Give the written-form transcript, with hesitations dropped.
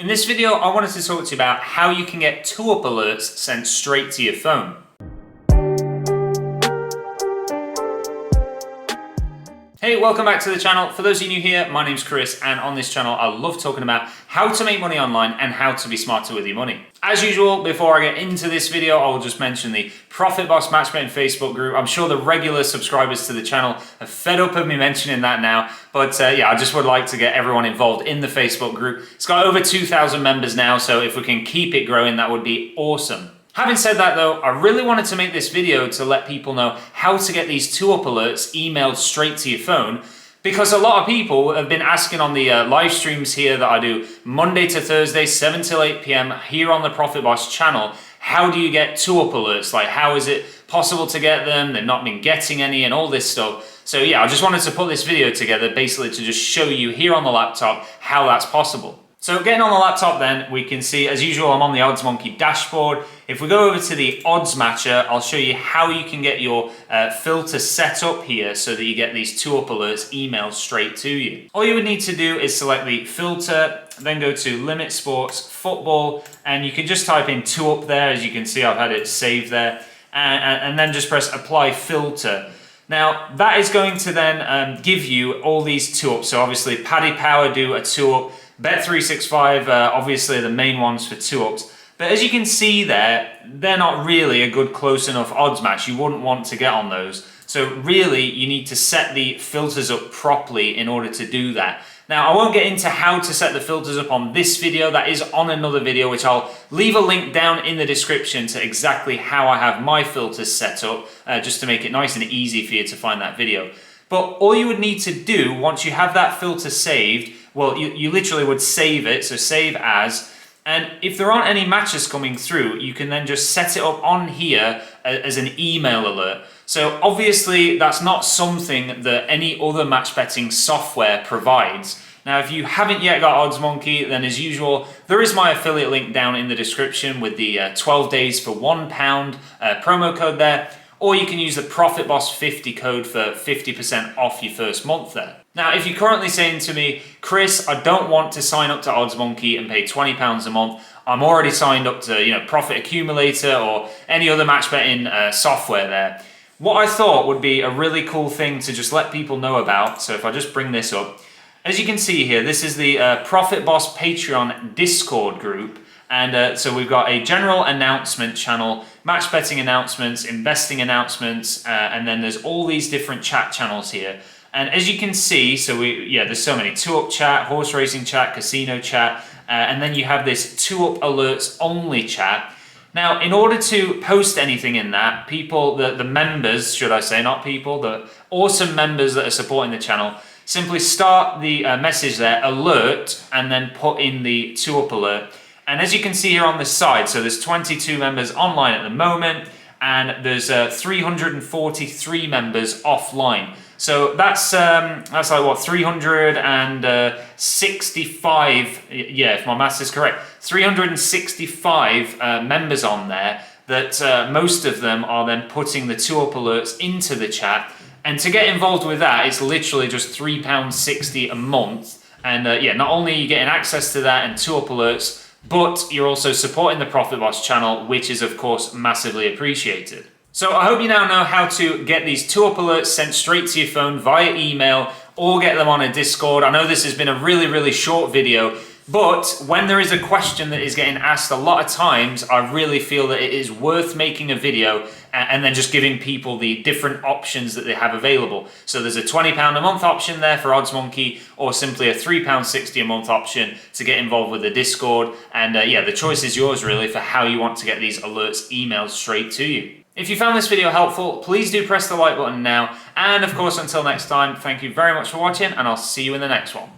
In this video, I wanted to talk to you about how you can get 2-up alerts sent straight to your phone. Hey, welcome back to the channel. For those of you new here, my name's Chris, and on this channel, I love talking about how to make money online and how to be smarter with your money. As usual, before I get into this video, I'll just mention the Profit Boss Match Betting Facebook group. I'm sure the regular subscribers to the channel are fed up of me mentioning that now, but yeah, I just would like to get everyone involved in the Facebook group. It's got over 2,000 members now, so if we can keep it growing, that would be awesome. Having said that though, I really wanted to make this video to let people know how to get these 2-up alerts emailed straight to your phone, because a lot of people have been asking on the live streams here that I do Monday to Thursday, 7 till 8 p.m. here on the Profit Boss channel, how do you get 2-up alerts? Like, how is it possible to get them? They've not been getting any and all this stuff. So yeah, I just wanted to put this video together basically to just show you here on the laptop how that's possible. So getting on the laptop then, we can see, as usual, I'm on the OddsMonkey dashboard. If we go over to the odds matcher, I'll show you how you can get your filter set up here so that you get these 2-up alerts emailed straight to you. All you would need to do is select the filter, then go to limit sports football, and you can just type in 2-up there. As you can see, I've had it saved there, and then just press apply filter. Now that is going to then give you all these 2-ups. So obviously Paddy Power do a 2-up, Bet365 obviously the main ones for 2-ups. But as you can see there, they're not really a good close enough odds match. You wouldn't want to get on those. So really you need to set the filters up properly in order to do that. Now I won't get into how to set the filters up on this video. That is on another video, which I'll leave a link down in the description to exactly how I have my filters set up, just to make it nice and easy for you to find that video. But all you would need to do once you have that filter saved, well, you literally would save it, so save as, and if there aren't any matches coming through, you can then just set it up on here as an email alert. So obviously that's not something that any other match betting software provides. Now, if you haven't yet got OddsMonkey, then as usual, there is my affiliate link down in the description with the 12 days for £1 promo code there. Or you can use the Profit Boss 50 code for 50% off your first month there. Now, if you're currently saying to me, Chris, I don't want to sign up to OddsMonkey and pay £20 a month. I'm already signed up to, Profit Accumulator or any other match betting software there. What I thought would be a really cool thing to just let people know about. So if I just bring this up, as you can see here, this is the Profit Boss Patreon Discord group. And so we've got a general announcement channel, match betting announcements, investing announcements, and then there's all these different chat channels here. And as you can see, so there's so many 2-up chat, horse racing chat, casino chat, and then you have this 2-up alerts only chat. Now, in order to post anything in that, people, the members, should I say, not people, the awesome members that are supporting the channel, simply start the message there, alert, and then put in the 2-up alert. And as you can see here on the side, so there's 22 members online at the moment, and there's 343 members offline. So that's like what, 365, yeah, if my maths is correct, 365 members on there that most of them are then putting the 2-up alerts into the chat. And to get involved with that, it's literally just £3.60 a month. And yeah, not only are you getting access to that and 2-up alerts, but you're also supporting the Profit Boss channel, which is of course massively appreciated. So I hope you now know how to get these 2-up alerts sent straight to your phone via email or get them on a Discord. I know this has been a really short video, but when there is a question that is getting asked a lot of times, I really feel that it is worth making a video and then just giving people the different options that they have available. So there's a £20 a month option there for OddsMonkey, or simply a £3.60 a month option to get involved with the Discord. And yeah, the choice is yours really for how you want to get these alerts emailed straight to you. If you found this video helpful, please do press the like button now. And of course, until next time, thank you very much for watching, and I'll see you in the next one.